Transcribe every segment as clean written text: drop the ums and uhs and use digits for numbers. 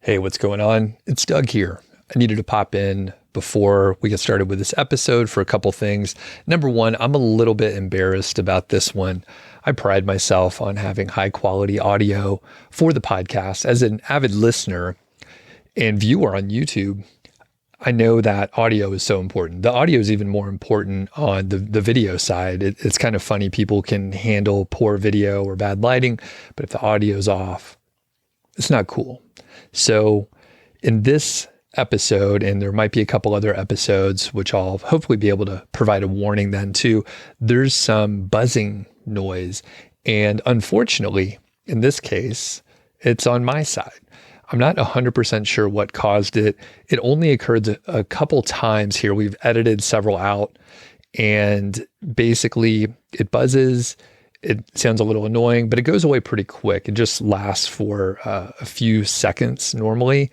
Hey, what's going on? It's Doug here. I needed to pop in before we get started with this episode for a couple things. Number one, I'm a little bit embarrassed about this one. I pride myself on having high quality audio for the podcast. As an avid listener and viewer on YouTube, I know that audio is so important. The audio is even more important on the video side. It's kind of funny. People can handle poor video or bad lighting, but if the audio is off, it's not cool. So in this episode, and there might be a couple other episodes, which I'll hopefully be able to provide a warning then too, there's some buzzing noise. And unfortunately, in this case, it's on my side. I'm not 100% sure what caused it. It only occurred a couple times here. We've edited several out, and basically it buzzes. It sounds a little annoying, but it goes away pretty quick. It just lasts for a few seconds normally.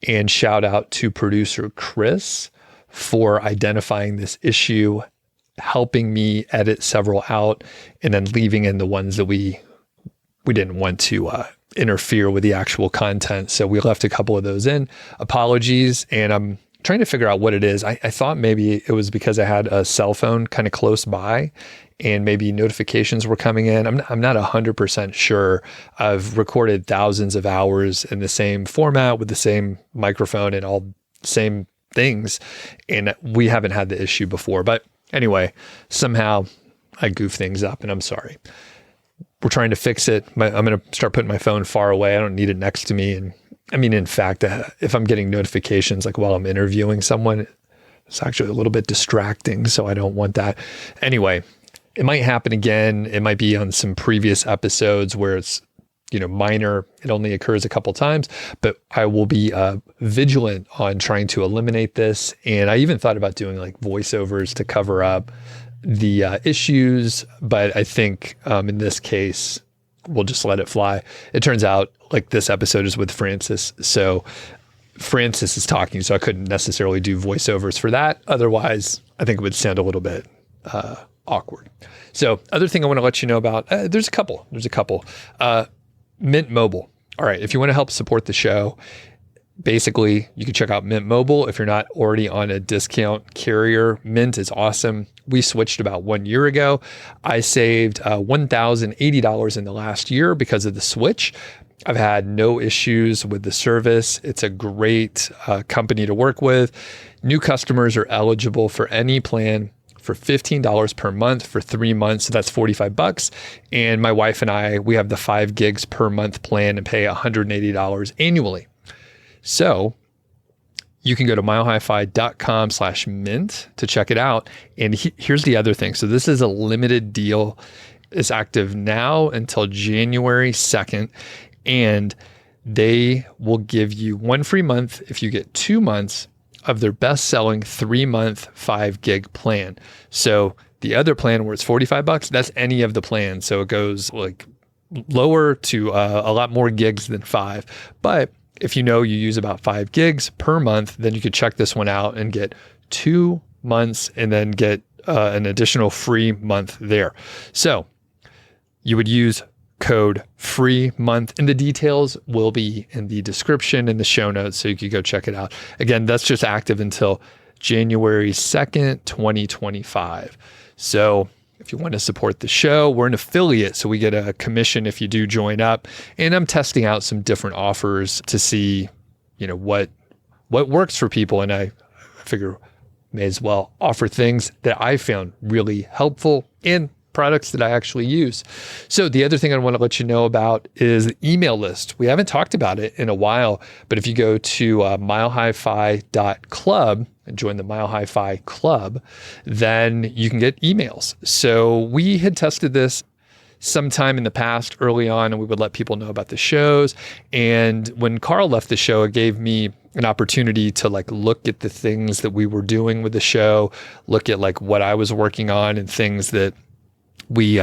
And shout out to producer Chris for identifying this issue, helping me edit several out, and then leaving in the ones that we didn't want to interfere with the actual content. So we left a couple of those in. Apologies. And I'm trying to figure out what it is. I thought maybe it was because I had a cell phone kind of close by and maybe notifications were coming in. I'm not 100% sure. I've recorded thousands of hours in the same format with the same microphone and all the same things. And we haven't had the issue before. But anyway, somehow I goof things up and I'm sorry. We're trying to fix it. I'm going to start putting my phone far away. I don't need it next to me. And I mean, in fact, if I'm getting notifications like while I'm interviewing someone, it's actually a little bit distracting. So I don't want that. Anyway, it might happen again. It might be on some previous episodes where it's, minor. It only occurs a couple times, but I will be vigilant on trying to eliminate this. And I even thought about doing like voiceovers to cover up the issues. But I think in this case, we'll just let it fly. It turns out like this episode is with Francis. So Francis is talking, so I couldn't necessarily do voiceovers for that. Otherwise, I think it would sound a little bit awkward. So other thing I want to let you know about, there's a couple. Mint Mobile. All right. If you want to help support the show, basically you can check out Mint Mobile. If you're not already on a discount carrier, Mint is awesome. We switched about 1 year ago. I saved $1,080 in the last year because of the switch. I've had no issues with the service. It's a great company to work with. New customers are eligible for any plan for $15 per month for 3 months. So that's $45. And my wife and I, we have the 5 gigs per month plan and pay $180 annually. So you can go to milehighfi.com/mint to check it out. And here's the other thing. So this is a limited deal. It's active now until January 2nd. And they will give you 1 free month if you get 2 months of their best-selling 3-month 5 gig plan. So the other plan where it's $45, that's any of the plans. So it goes like lower to a lot more gigs than 5. But if you use about 5 gigs per month, then you could check this one out and get 2 months and then get an additional free month there. So you would use code free month, and the details will be in the description in the show notes, so you can go check it out. Again, that's just active until January 2nd, 2025. So if you want to support the show, we're an affiliate, so we get a commission if you do join up. And I'm testing out some different offers to see, what works for people. And I figure may as well offer things that I found really helpful and products that I actually use. So the other thing I want to let you know about is the email list. We haven't talked about it in a while, but if you go to milehighfi.club and join the Mile High Fi Club, then you can get emails. So we had tested this sometime in the past early on, and we would let people know about the shows. And when Carl left the show, it gave me an opportunity to look at the things that we were doing with the show, look at what I was working on and things that we,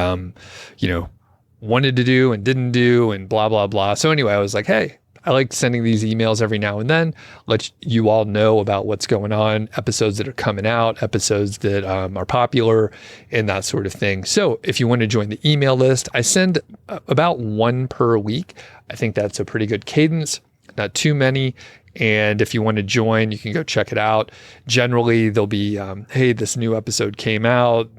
wanted to do and didn't do and blah, blah, blah. So anyway, I was like, hey, I like sending these emails every now and then, let you all know about what's going on, episodes that are coming out, episodes that are popular and that sort of thing. So if you want to join the email list, I send about 1 per week. I think that's a pretty good cadence. not too many. And if you want to join, you can go check it out. Generally, there'll be, hey, this new episode came out.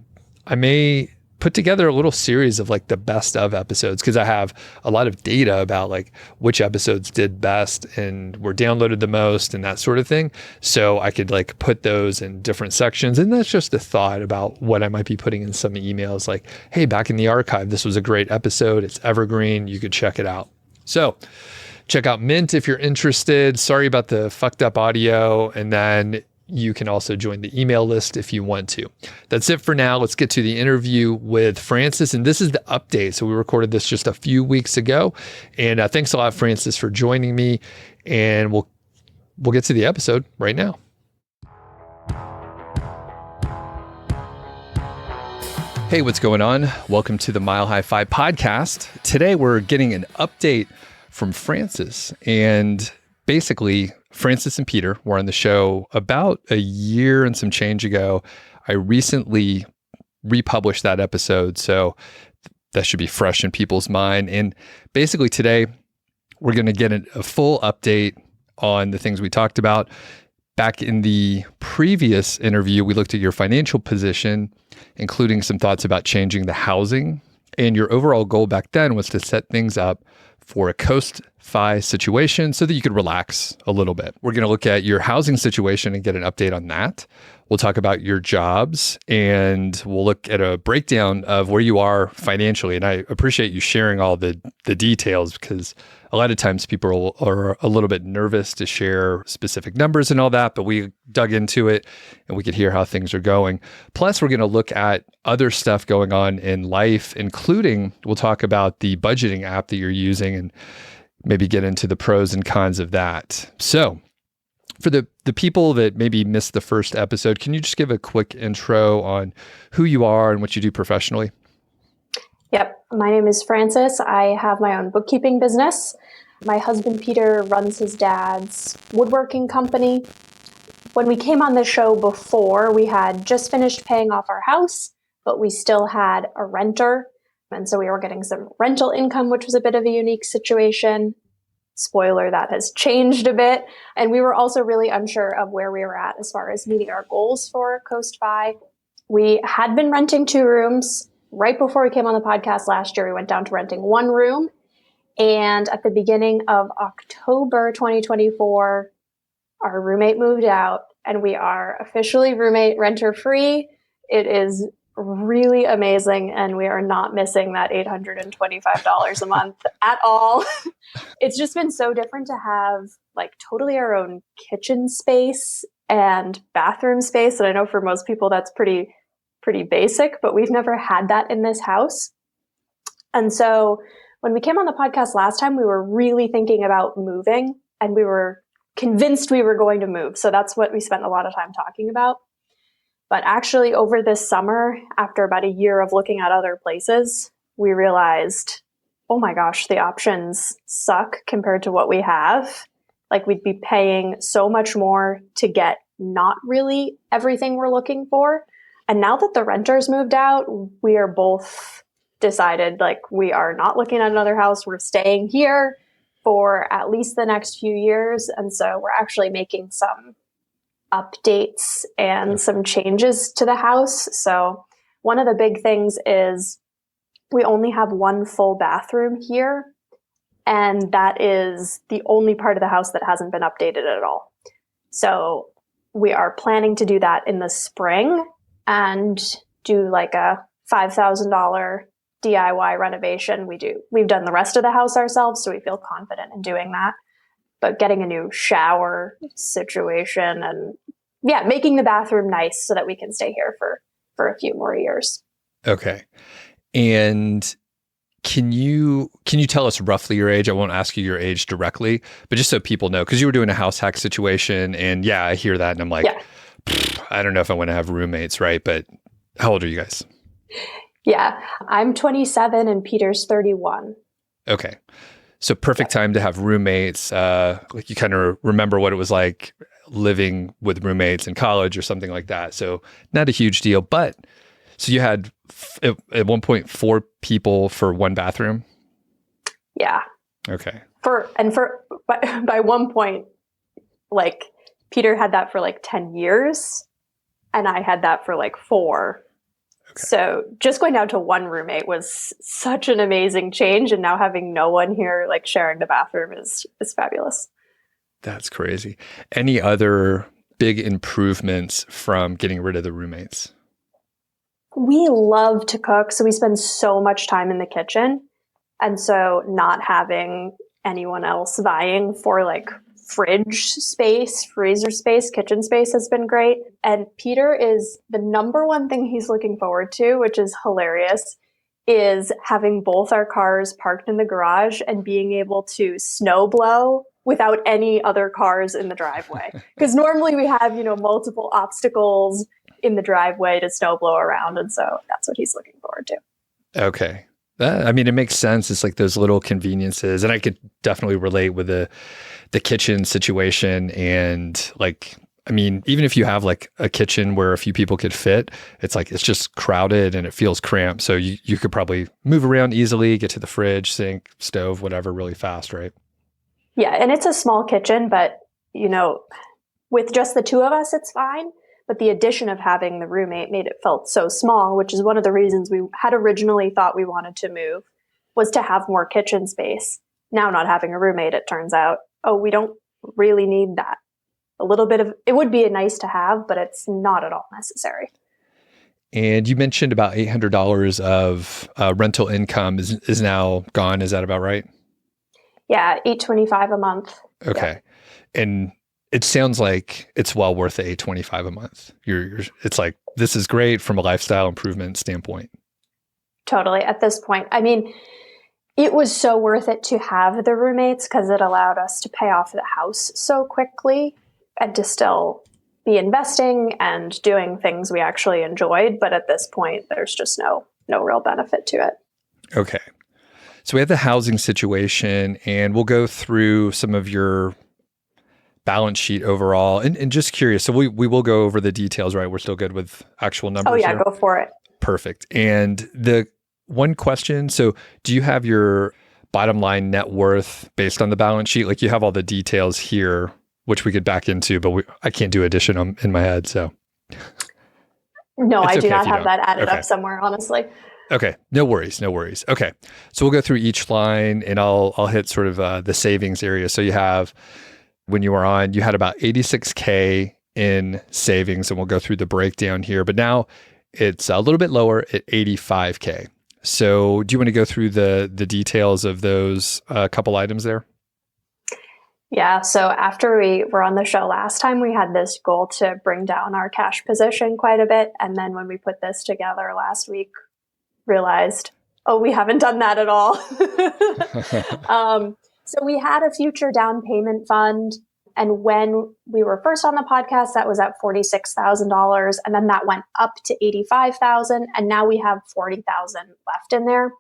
I may put together a little series of like the best of episodes because I have a lot of data about like which episodes did best and were downloaded the most and that sort of thing. So I could like put those in different sections. And that's just a thought about what I might be putting in some emails like, hey, back in the archive, this was a great episode. It's evergreen. You could check it out. So check out Mint if you're interested. Sorry about the fucked up audio. And then you can also join the email list if you want to. That's it for now. Let's get to the interview with Francis. And this is the update. So we recorded this just a few weeks ago. And thanks a lot, Francis, for joining me. And we'll get to the episode right now. Hey, what's going on? Welcome to the Mile High Fi podcast. Today we're getting an update from Francis. And basically, Francis and Peter were on the show about a year and some change ago. I recently republished that episode, so that should be fresh in people's mind. And basically today, we're going to get a full update on the things we talked about. Back in the previous interview, we looked at your financial position, including some thoughts about changing the housing. And your overall goal back then was to set things up for a coast-fi situation so that you could relax a little bit. We're going to look at your housing situation and get an update on that. We'll talk about your jobs and we'll look at a breakdown of where you are financially. And I appreciate you sharing all the details because a lot of times people are a little bit nervous to share specific numbers and all that, but we dug into it and we could hear how things are going. Plus, we're going to look at other stuff going on in life, including we'll talk about the budgeting app that you're using and maybe get into the pros and cons of that. So for the people that maybe missed the first episode, can you just give a quick intro on who you are and what you do professionally? Yep. My name is Francis. I have my own bookkeeping business. My husband, Peter, runs his dad's woodworking company. When we came on the show before, we had just finished paying off our house, but we still had a renter. And so we were getting some rental income, which was a bit of a unique situation. Spoiler, that has changed a bit. And we were also really unsure of where we were at as far as meeting our goals for Coast Fi. We had been renting 2 rooms. Right before we came on the podcast last year, we went down to renting 1 room. And at the beginning of October 2024, our roommate moved out and we are officially roommate renter free. It is really amazing. And we are not missing that $825 a month at all. It's just been so different to have like totally our own kitchen space and bathroom space. And I know for most people that's pretty basic, but we've never had that in this house. And so when we came on the podcast last time, we were really thinking about moving and we were convinced we were going to move. So that's what we spent a lot of time talking about. But actually over this summer, after about a year of looking at other places, we realized, oh my gosh, the options suck compared to what we have. Like we'd be paying so much more to get not really everything we're looking for. And now that the renters moved out, we are both decided like we are not looking at another house. We're staying here for at least the next few years. And so we're actually making some updates and some changes to the house. So one of the big things is we only have 1 full bathroom here. And that is the only part of the house that hasn't been updated at all. So we are planning to do that in the spring and do like a $5,000 DIY renovation. We've done the rest of the house ourselves, so we feel confident in doing that. But getting a new shower situation and making the bathroom nice so that we can stay here for a few more years. Okay. And can you tell us roughly your age? I won't ask you your age directly, but just so people know, because you were doing a house hack situation and I hear that and I'm like, I don't know if I want to have roommates, right? But how old are you guys? Yeah, I'm 27 and Peter's 31. Okay. So perfect time to have roommates. Like you kind of remember what it was like living with roommates in college or something like that. So not a huge deal, but so you had at one point 4 people for 1 bathroom? Yeah. Okay. By one point, like Peter had that for like 10 years and I had that for like 4. Okay. So just going down to one roommate was such an amazing change. And now having no one here, like sharing the bathroom is fabulous. That's crazy. Any other big improvements from getting rid of the roommates? We love to cook, so we spend so much time in the kitchen. And so not having anyone else vying for like fridge space, freezer space, kitchen space has been great. And Peter is the number one thing he's looking forward to, which is hilarious, is having both our cars parked in the garage and being able to snow blow without any other cars in the driveway. Because normally we have, multiple obstacles in the driveway to snow blow around. And so that's what he's looking forward to. Okay. It makes sense. It's like those little conveniences. And I could definitely relate with the kitchen situation. And even if you have like a kitchen where a few people could fit, it's like, it's just crowded and it feels cramped. So you could probably move around easily, get to the fridge, sink, stove, whatever, really fast, right? Yeah. And it's a small kitchen, but with just the two of us, it's fine. But the addition of having the roommate made it felt so small, which is one of the reasons we had originally thought we wanted to move, was to have more kitchen space. Now not having a roommate, it turns out, we don't really need that. A little bit of, it would be nice to have, but it's not at all necessary. And you mentioned about $800 of rental income is now gone. Is that about right? Yeah, $825 a month. Okay. Yeah. And it sounds like it's well worth the $825 a month. It's like, this is great from a lifestyle improvement standpoint. Totally. At this point, it was so worth it to have the roommates because it allowed us to pay off the house so quickly and to still be investing and doing things we actually enjoyed. But at this point, there's just no real benefit to it. Okay. So we have the housing situation, and we'll go through some of your balance sheet overall. And just curious, so we will go over the details, right? We're still good with actual numbers. Oh yeah, here? Go for it. Perfect. And the one question, so do you have your bottom line net worth based on the balance sheet? Like you have all the details here, which we could back into, but I can't do addition in my head. So no, I do not have that added up somewhere, honestly. Okay. No worries. Okay. So we'll go through each line and I'll hit sort of the savings area. So you have, when you were on, you had about 86K in savings, and we'll go through the breakdown here, but now it's a little bit lower at 85K. So do you want to go through the details of those couple items there? Yeah. So after we were on the show last time, we had this goal to bring down our cash position quite a bit. And then when we put this together last week, realized, we haven't done that at all. So we had a future down payment fund. And when we were first on the podcast, that was at $46,000. And then that went up to $85,000. And now we have $40,000 left in there.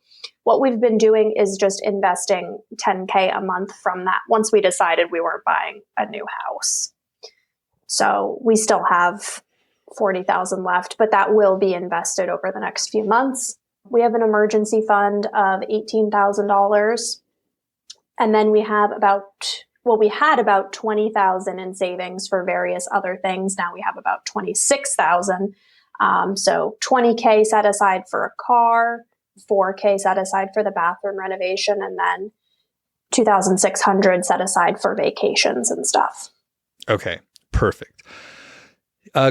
What we've been doing is just investing $10K a month from that once we decided we weren't buying a new house. So we still have $40,000 left, but that will be invested over the next few months. We have an emergency fund of $18,000. And then we have we had about $20,000 in savings for various other things. Now we have about $26,000. So $20K set aside for a car, $4K set aside for the bathroom renovation, and then $2,600 set aside for vacations and stuff. Okay, perfect.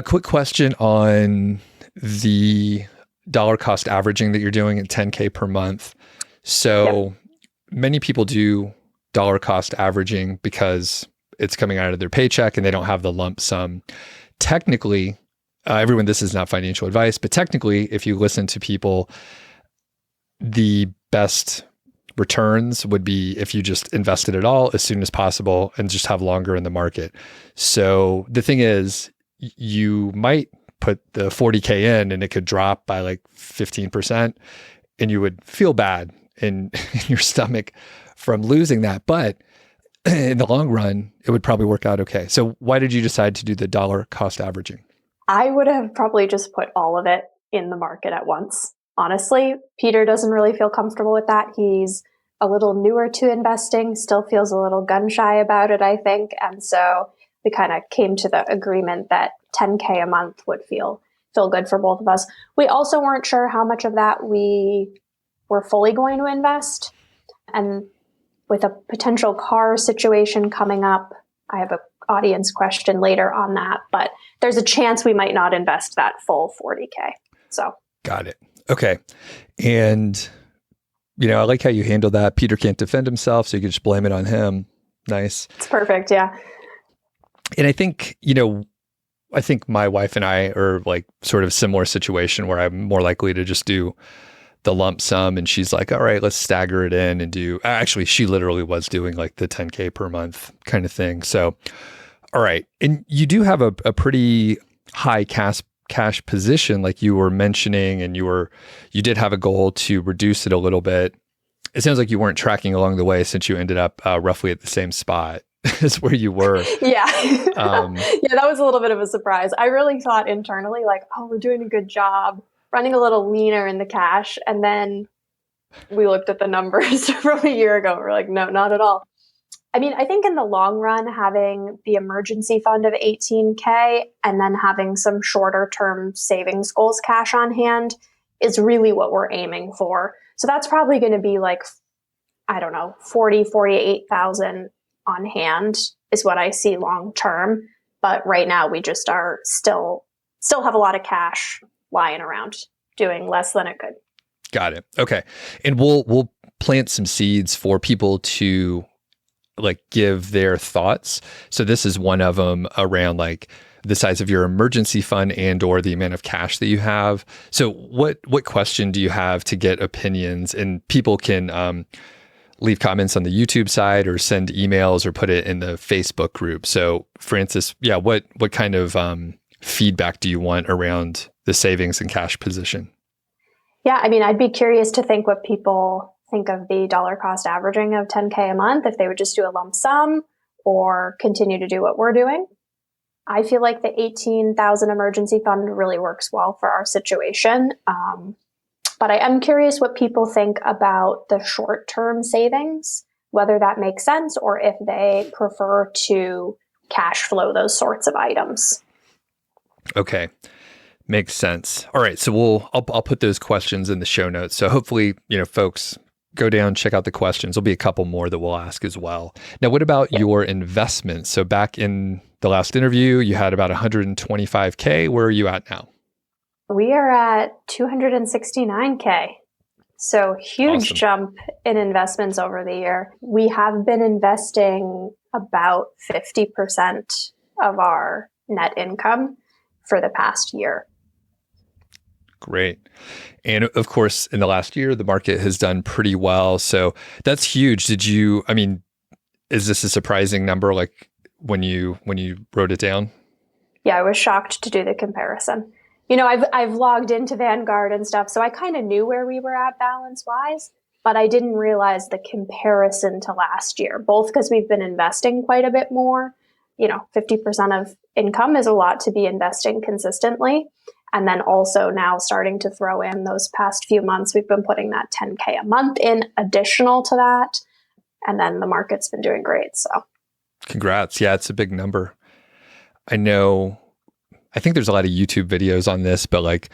Quick question on the dollar cost averaging that you're doing at 10K per month. So many people do dollar cost averaging because it's coming out of their paycheck and they don't have the lump sum. Technically, everyone, this is not financial advice, but technically, if you listen to people, the best returns would be if you just invested it all as soon as possible and just have longer in the market. So the thing is, you might put the 40K in and it could drop by like 15% and you would feel bad in your stomach from losing that. But in the long run, it would probably work out okay. So why did you decide to do the dollar cost averaging? I would have probably just put all of it in the market at once. Honestly, Peter doesn't really feel comfortable with that. He's a little newer to investing, still feels a little gun shy about it, I think. And so we kind of came to the agreement that 10K a month would feel good for both of us. We also weren't sure how much of that we were fully going to invest. And with a potential car situation coming up, I have an audience question later on that, but there's a chance we might not invest that full 40K. So got it. Okay. And, I like how you handle that. Peter can't defend himself, so you can just blame it on him. Nice. It's perfect. Yeah. And I think, I think my wife and I are like sort of similar situation where I'm more likely to just do the lump sum, and she's like, all right, let's stagger it in and do, actually, she literally was doing like the 10K per month kind of thing. So, all right. And you do have a pretty high cash position, like you were mentioning, and you did have a goal to reduce it a little bit. It sounds like you weren't tracking along the way since you ended up roughly at the same spot as where you were. Yeah. Yeah, that was a little bit of a surprise. I really thought internally, like, oh, we're doing a good job, running a little leaner in the cash. And then we looked at the numbers from a year ago. We're like, no, not at all. I mean, I think in the long run, having the emergency fund of 18K and then having some shorter term savings goals cash on hand is really what we're aiming for. So that's probably going to be like, I don't know, 48,000 on hand is what I see long term. But right now we just are still have a lot of cash lying around, doing less than it could. Got it. Okay. And we'll plant some seeds for people to like give their thoughts. So this is one of them around like the size of your emergency fund and or the amount of cash that you have. So what question do you have to get opinions? And people can leave comments on the YouTube side or send emails or put it in the Facebook group. So Francis, yeah, what kind of feedback do you want around the savings and cash position? Yeah, I mean, I'd be curious to think what people think of the dollar cost averaging of 10K a month, if they would just do a lump sum or continue to do what we're doing. I feel like the 18,000 emergency fund really works well for our situation. But I am curious what people think about the short-term savings, whether that makes sense or if they prefer to cash flow those sorts of items. Okay. Makes sense. All right. So I'll put those questions in the show notes. So hopefully, folks go down, check out the questions. There'll be a couple more that we'll ask as well. Now, what about your investments? So back in the last interview, you had about 125K. Where are you at now? We are at 269K. So huge Awesome. jump in investments over the year. We have been investing about 50% of our net income for the past year. Great. And of course, in the last year, the market has done pretty well. So that's huge. Is this a surprising number like when you wrote it down? Yeah, I was shocked to do the comparison. I've logged into Vanguard and stuff, so I kind of knew where we were at balance-wise, but I didn't realize the comparison to last year, both because we've been investing quite a bit more. 50% of income is a lot to be investing consistently. And then also now starting to throw in those past few months, we've been putting that 10K a month in additional to that. And then the market's been doing great. So congrats. Yeah, it's a big number. I think there's a lot of YouTube videos on this, but like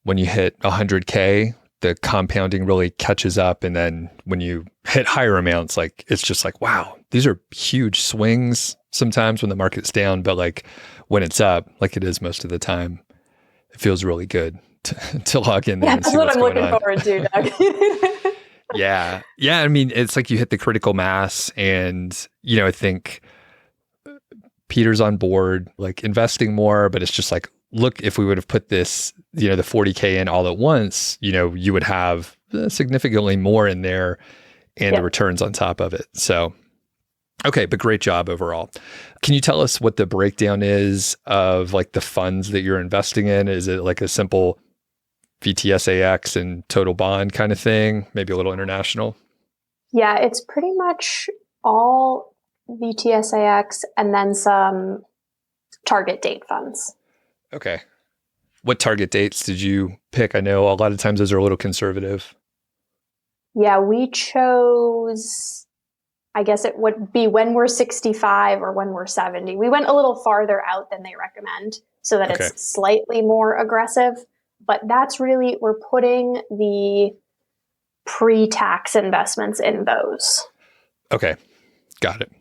when you hit 100K, the compounding really catches up. And then when you hit higher amounts, like it's just like, wow, these are huge swings sometimes when the market's down. But like when it's up, like it is most of the time, it feels really good to log in there and see what's going on. That's what I'm looking forward to, Doug. Yeah. I mean, it's like you hit the critical mass and, I think Peter's on board, like investing more, but it's just like, look, if we would have put this, the 40K in all at once, you would have significantly more in there and the returns on top of it. So, okay, but great job overall. Can you tell us what the breakdown is of like the funds that you're investing in? Is it like a simple VTSAX and total bond kind of thing? Maybe a little international? Yeah, it's pretty much all VTSAX and then some target date funds. Okay. What target dates did you pick? I know a lot of times those are a little conservative. Yeah, we chose, I guess it would be when we're 65 or when we're 70. We went a little farther out than they recommend so that Okay. it's slightly more aggressive. But that's really, we're putting the pre-tax investments in those. Okay. Got it.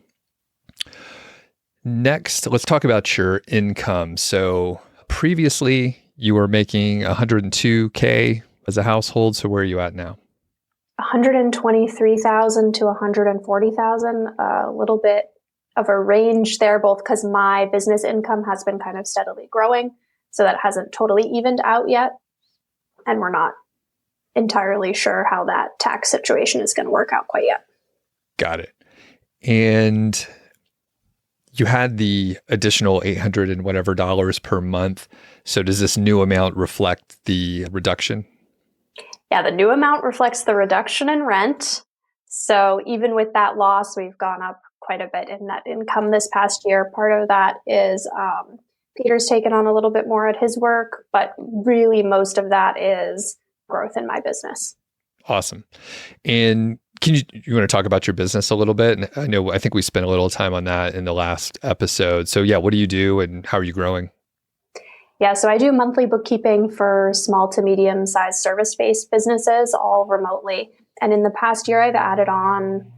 Next, let's talk about your income. So previously you were making 102K as a household. So where are you at now? 123,000 to 140,000, a little bit of a range there, both because my business income has been kind of steadily growing. So that hasn't totally evened out yet. And we're not entirely sure how that tax situation is going to work out quite yet. Got it. And you had the additional 800 and whatever dollars per month. So does this new amount reflect the reduction? Yeah, the new amount reflects the reduction in rent. So even with that loss, we've gone up quite a bit in net income this past year. Part of that is Peter's taken on a little bit more at his work, but really most of that is growth in my business. Awesome. And you want to talk about your business a little bit? And I think we spent a little time on that in the last episode. So yeah, what do you do and how are you growing? Yeah, so I do monthly bookkeeping for small to medium sized service-based businesses, all remotely. And in the past year, I've added on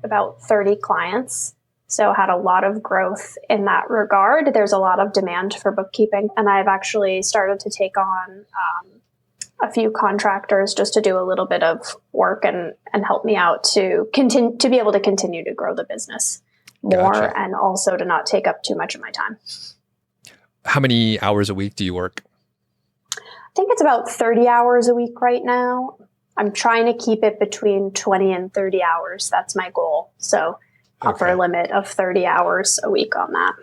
about 30 clients. So had a lot of growth in that regard. There's a lot of demand for bookkeeping. And I've actually started to take on a few contractors just to do a little bit of work and help me out to continue to be able to continue to grow the business more. Gotcha. And also to not take up too much of my time. How many hours a week do you work? I think it's about 30 hours a week right now. I'm trying to keep it between 20 and 30 hours. That's my goal. So upper limit of 30 hours a week on that.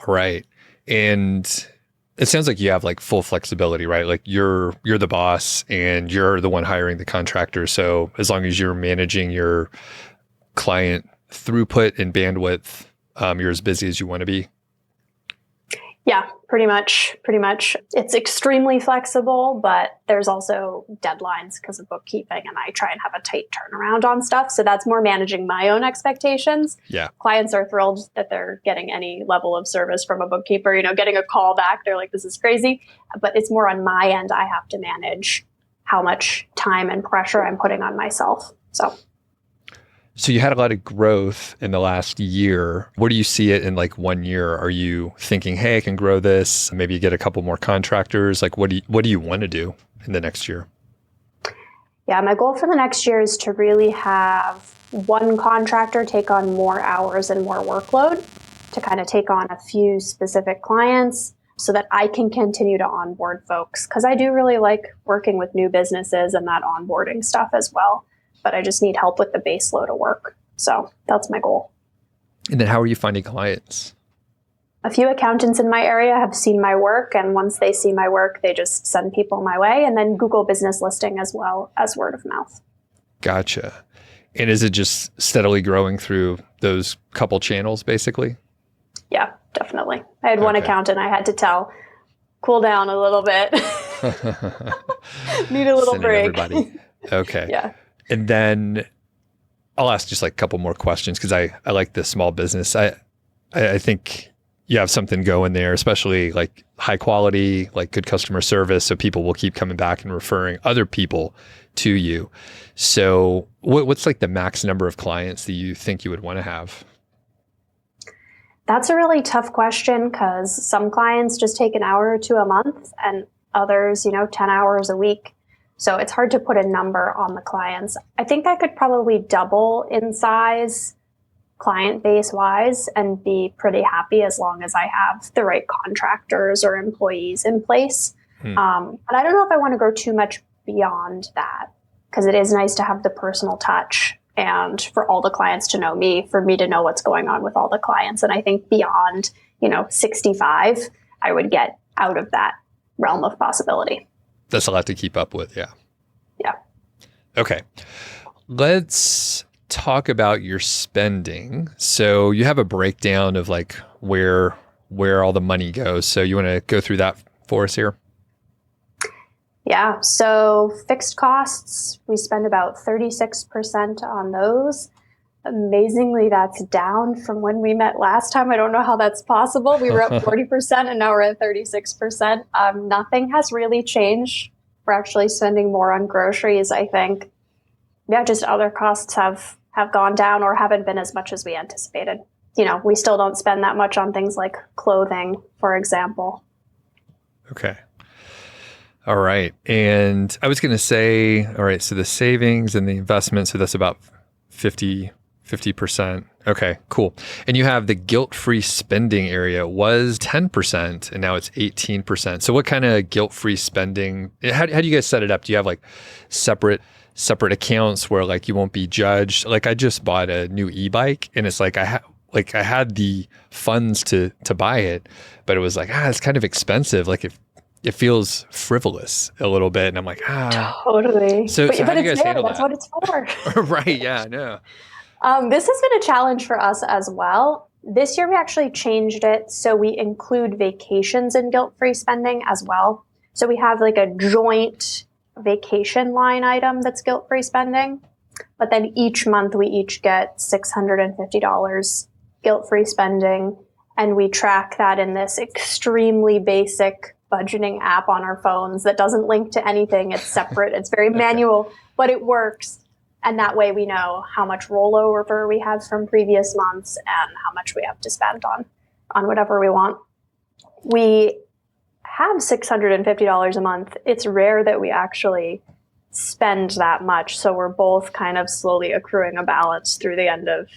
Right. And it sounds like you have like full flexibility, right? Like you're the boss and you're the one hiring the contractor. So as long as you're managing your client throughput and bandwidth, you're as busy as you want to be. Yeah, pretty much. It's extremely flexible, but there's also deadlines because of bookkeeping, and I try and have a tight turnaround on stuff. So that's more managing my own expectations. Yeah. Clients are thrilled that they're getting any level of service from a bookkeeper, getting a call back. They're like, this is crazy. But it's more on my end. I have to manage how much time and pressure I'm putting on myself. So you had a lot of growth in the last year. Where do you see it in like 1 year? Are you thinking, hey, I can grow this, maybe get a couple more contractors? Like, what do you want to do in the next year? Yeah, my goal for the next year is to really have one contractor take on more hours and more workload to kind of take on a few specific clients so that I can continue to onboard folks. Because I do really like working with new businesses and that onboarding stuff as well. But I just need help with the base load of work. So that's my goal. And then how are you finding clients? A few accountants in my area have seen my work. And once they see my work, they just send people my way. And then Google business listing as well as word of mouth. Gotcha. And is it just steadily growing through those couple channels, basically? Yeah, definitely. I had one accountant I had to tell, cool down a little bit. Need a little break. Everybody. Okay. Yeah. And then I'll ask just like a couple more questions because I like the small business. I think you have something going there, especially like high quality, like good customer service. So people will keep coming back and referring other people to you. So what's like the max number of clients that you think you would want to have? That's a really tough question because some clients just take an hour or two a month and others, 10 hours a week. So it's hard to put a number on the clients. I think I could probably double in size client base wise and be pretty happy as long as I have the right contractors or employees in place. But I don't know if I want to go too much beyond that because it is nice to have the personal touch and for all the clients to know me, for me to know what's going on with all the clients. And I think beyond, 65, I would get out of that realm of possibility. That's a lot to keep up with. Yeah. Yeah. Okay. Let's talk about your spending. So you have a breakdown of like where all the money goes. So you want to go through that for us here? Yeah. So fixed costs, we spend about 36% on those. Amazingly, that's down from when we met last time. I don't know how that's possible. We were at 40% and now we're at 36%. Nothing has really changed. We're actually spending more on groceries, I think. Yeah, just other costs have gone down or haven't been as much as we anticipated. We still don't spend that much on things like clothing, for example. Okay. All right. And I was going to say, all right, so the savings and the investment, so that's about 50%. Okay, cool. And you have the guilt-free spending area was 10% and now it's 18%. So what kind of guilt-free spending, how do you guys set it up? Do you have like separate accounts where like you won't be judged? Like I just bought a new e-bike and it's like I had the funds to buy it, but it was like, it's kind of expensive. Like it feels frivolous a little bit. And I'm like, Totally. So how do you guys handle That's that? what it's for. Right. Yeah, I know. This has been a challenge for us as well. This year, we actually changed it so we include vacations in guilt-free spending as well. So we have like a joint vacation line item that's guilt-free spending. But then each month, we each get $650 guilt-free spending. And we track that in this extremely basic budgeting app on our phones that doesn't link to anything. It's separate. It's very manual, but it works. And that way we know how much rollover we have from previous months and how much we have to spend on whatever we want. We have $650 a month. It's rare that we actually spend that much. So we're both kind of slowly accruing a balance through the end of,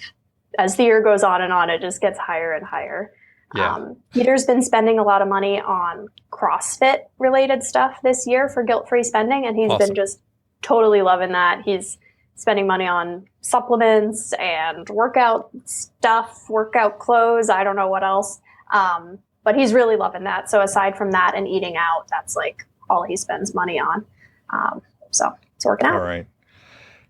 as the year goes on and on, it just gets higher and higher. Yeah. Peter's been spending a lot of money on CrossFit related stuff this year for guilt-free spending. And he's been just totally loving that. He's spending money on supplements and workout stuff, workout clothes. I don't know what else. But he's really loving that. So aside from that and eating out, that's like all he spends money on. So it's working out. All right.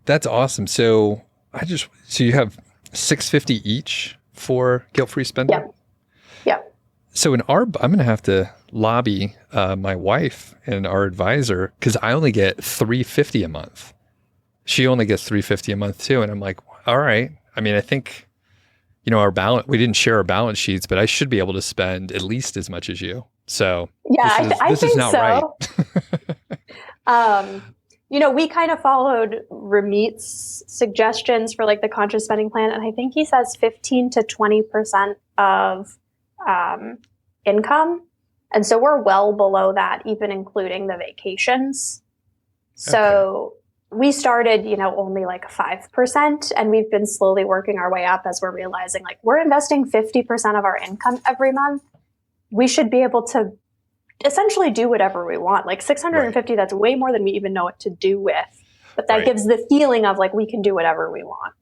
That's awesome. So you have $650 each for guilt-free spending? Yep. So I'm going to have to lobby my wife and our advisor because I only get $350 a month. She only gets $350 a month too. And I'm like, all right. I mean, I think, our balance, we didn't share our balance sheets, but I should be able to spend at least as much as you. So yeah, this is not so. Right. We kind of followed Ramit's suggestions for like the conscious spending plan. And I think he says 15 to 20% of income. And so we're well below that, even including the vacations. So we started, only like 5%, and we've been slowly working our way up as we're realizing like we're investing 50% of our income every month. We should be able to essentially do whatever we want. Like 650, that's way more than we even know what to do with. But that gives the feeling of like we can do whatever we want.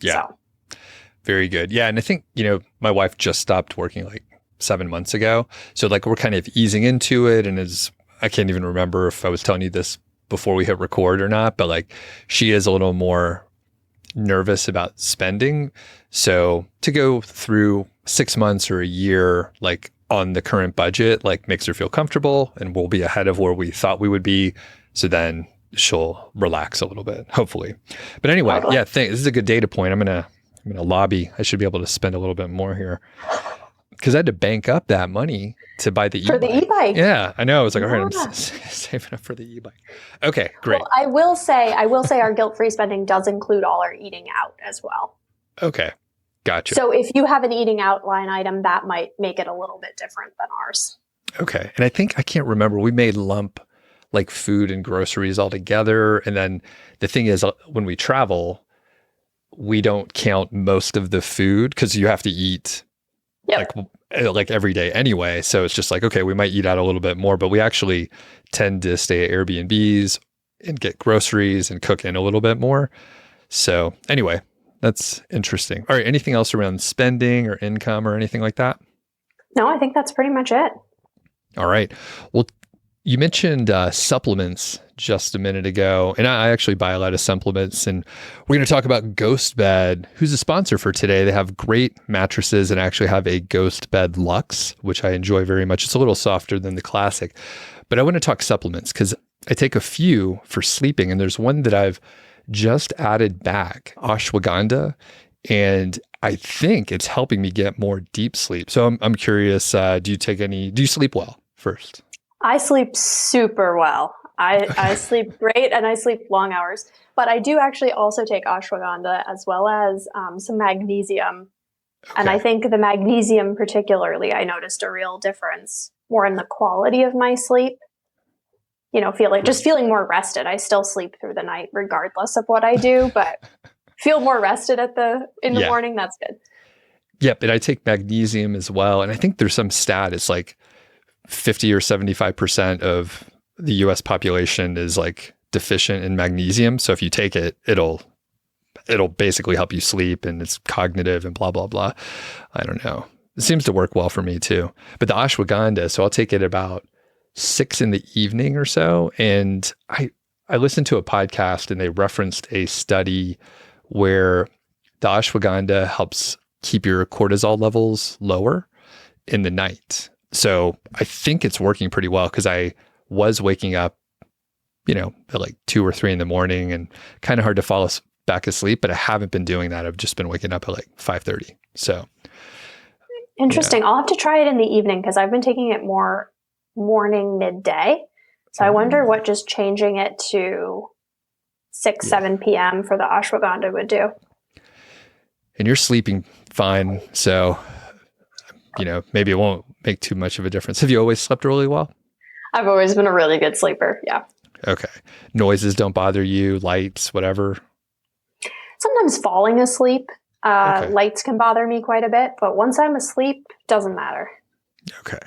Yeah. So. Very good. Yeah. And I think, my wife just stopped working like 7 months ago. So like we're kind of easing into it. And I can't even remember if I was telling you this before we hit record or not, but like she is a little more nervous about spending. So to go through 6 months or a year, like on the current budget, like makes her feel comfortable and we'll be ahead of where we thought we would be. So then she'll relax a little bit, hopefully. But anyway, this is a good data point. I'm going to lobby. I should be able to spend a little bit more here because I had to bank up that money to buy the e-bike. For the e-bike. Yeah, I know. I was like, all right, I'm saving up for the e-bike. Okay, great. Well, I will say our guilt-free spending does include all our eating out as well. Okay, gotcha. So if you have an eating out line item, that might make it a little bit different than ours. Okay, and I can't remember, we made lump like food and groceries all together. And then the thing is, when we travel, we don't count most of the food because you have to eat like every day anyway. So it's just like, okay, we might eat out a little bit more, but we actually tend to stay at Airbnbs and get groceries and cook in a little bit more. So anyway, that's interesting. All right. Anything else around spending or income or anything like that? No, I think that's pretty much it. All right. Well, you mentioned supplements just a minute ago, and I actually buy a lot of supplements, and we're going to talk about Ghost Bed, who's a sponsor for today. They have great mattresses and actually have a Ghost Bed Luxe, which I enjoy very much. It's a little softer than the classic, but I want to talk supplements because I take a few for sleeping, and there's one that I've just added back, ashwagandha, and I think it's helping me get more deep sleep. So I'm curious, do you sleep well first? I sleep super well. I sleep great and I sleep long hours. But I do actually also take ashwagandha as well as some magnesium. And I think the magnesium particularly, I noticed a real difference more in the quality of my sleep. Feeling more rested. I still sleep through the night regardless of what I do, but feel more rested in the morning. That's good. Yep. And I take magnesium as well. And I think there's some stat, it's like 50 or 75% of the US population is like deficient in magnesium. So if you take it, it'll basically help you sleep, and it's cognitive and blah, blah, blah. I don't know. It seems to work well for me too. But the ashwagandha, so I'll take it about 6 in the evening or so. And I listened to a podcast and they referenced a study where the ashwagandha helps keep your cortisol levels lower in the night. So I think it's working pretty well, because I was waking up, at like 2 or 3 in the morning and kind of hard to fall back asleep, but I haven't been doing that. I've just been waking up at like 5:30. So interesting. I'll have to try it in the evening, because I've been taking it more morning, midday. So I wonder what just changing it to 6, 7 p.m. for the ashwagandha would do. And you're sleeping fine. So, maybe it won't make too much of a difference. Have you always slept really well? I've always been a really good sleeper. Yeah. Okay. Noises don't bother you, lights, whatever? Sometimes falling asleep, lights can bother me quite a bit, but once I'm asleep, doesn't matter. Okay.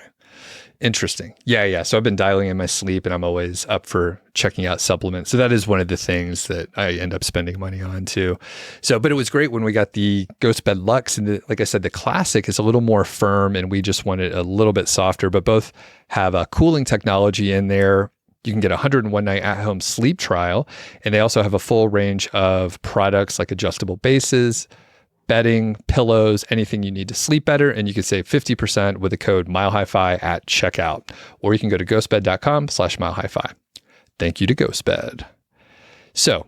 Interesting. Yeah. So I've been dialing in my sleep, and I'm always up for checking out supplements. So that is one of the things that I end up spending money on too. So, but it was great when we got the Ghost Bed Luxe, and like I said, the Classic is a little more firm, and we just want it a little bit softer, but both have a cooling technology in there. You can get a 101 night at-home sleep trial, and they also have a full range of products like adjustable bases, bedding, pillows, anything you need to sleep better. And you can save 50% with the code MileHiFi at checkout, or you can go to ghostbed.com/MileHiFi. Thank you to GhostBed. So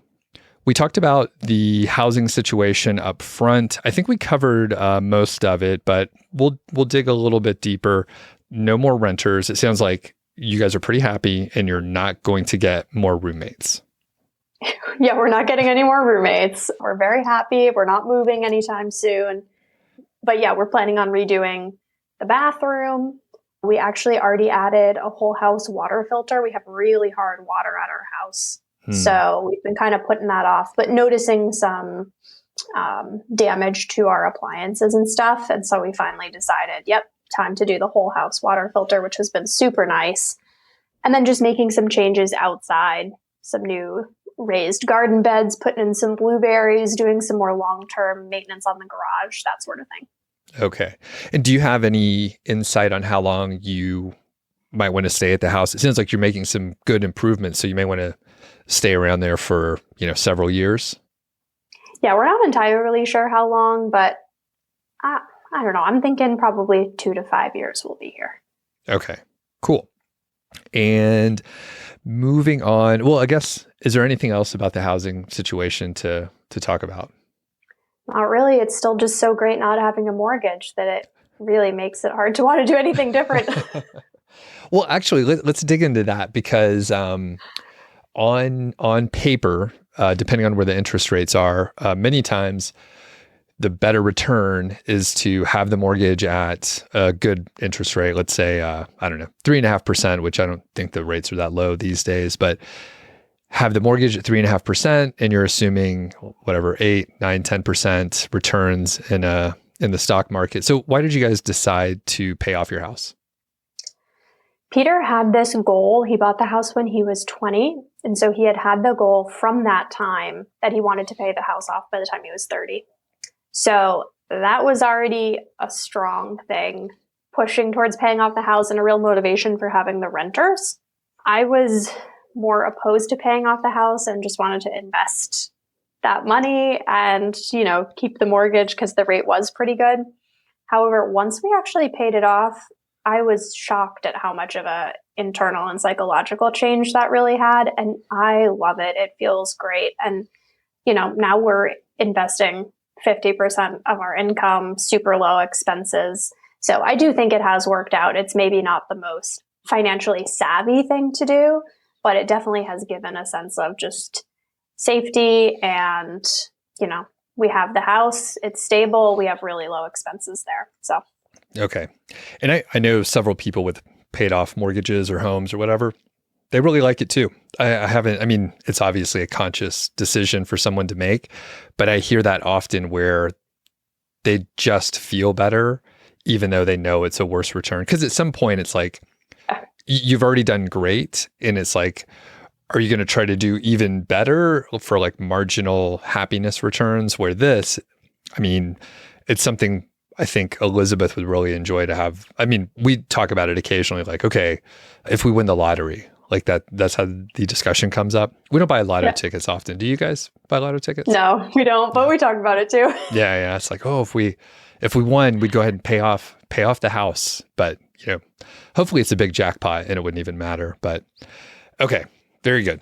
we talked about the housing situation up front. I think we covered most of it, but we'll dig a little bit deeper. No more renters. It sounds like you guys are pretty happy, and you're not going to get more roommates. Yeah, we're not getting any more roommates. We're very happy. We're not moving anytime soon. But yeah, we're planning on redoing the bathroom. We actually already added a whole house water filter. We have really hard water at our house. So we've been kind of putting that off, but noticing some damage to our appliances and stuff. And so we finally decided, time to do the whole house water filter, which has been super nice. And then just making some changes outside, some new raised garden beds, putting in some blueberries, doing some more long-term maintenance on the garage, that sort of thing. Okay. And do you have any insight on how long you might want to stay at the house? It sounds like you're making some good improvements, so you may want to stay around there for, several years. Yeah, we're not entirely sure how long, but I don't know. I'm thinking probably 2 to 5 years we'll be here. Okay, cool. And moving on, well, I guess, is there anything else about the housing situation to talk about? Not really. It's still just so great not having a mortgage that it really makes it hard to want to do anything different. Well, actually, let's dig into that, because on paper, depending on where the interest rates are, many times the better return is to have the mortgage at a good interest rate. Let's say, 3.5%, which I don't think the rates are that low these days, but have the mortgage at 3.5%, and you're assuming whatever, 8, 9, 10% returns in the stock market. So why did you guys decide to pay off your house? Peter had this goal. He bought the house when he was 20. And so he had the goal from that time that he wanted to pay the house off by the time he was 30. So that was already a strong thing, pushing towards paying off the house, and a real motivation for having the renters. I was more opposed to paying off the house and just wanted to invest that money and, keep the mortgage because the rate was pretty good. However, once we actually paid it off, I was shocked at how much of a internal and psychological change that really had. And I love it. It feels great. And, now we're investing 50% of our income, super low expenses. So I do think it has worked out. It's maybe not the most financially savvy thing to do, but it definitely has given a sense of just safety. And, we have the house, it's stable, we have really low expenses there. So. Okay. And I know several people with paid off mortgages or homes or whatever, they really like it too. It's obviously a conscious decision for someone to make, but I hear that often where they just feel better, even though they know it's a worse return. Because at some point it's like, you've already done great. And it's like, are you going to try to do even better for like marginal happiness returns? Where it's something I think Elizabeth would really enjoy to have. We talk about it occasionally, like, okay, if we win the lottery, like that's how the discussion comes up. We don't buy lotto tickets often. Do you guys buy lotto tickets? No, we don't, but we talk about it too. Yeah. It's like, oh, if we won, we'd go ahead and pay off the house. But, hopefully it's a big jackpot and it wouldn't even matter. But okay, very good.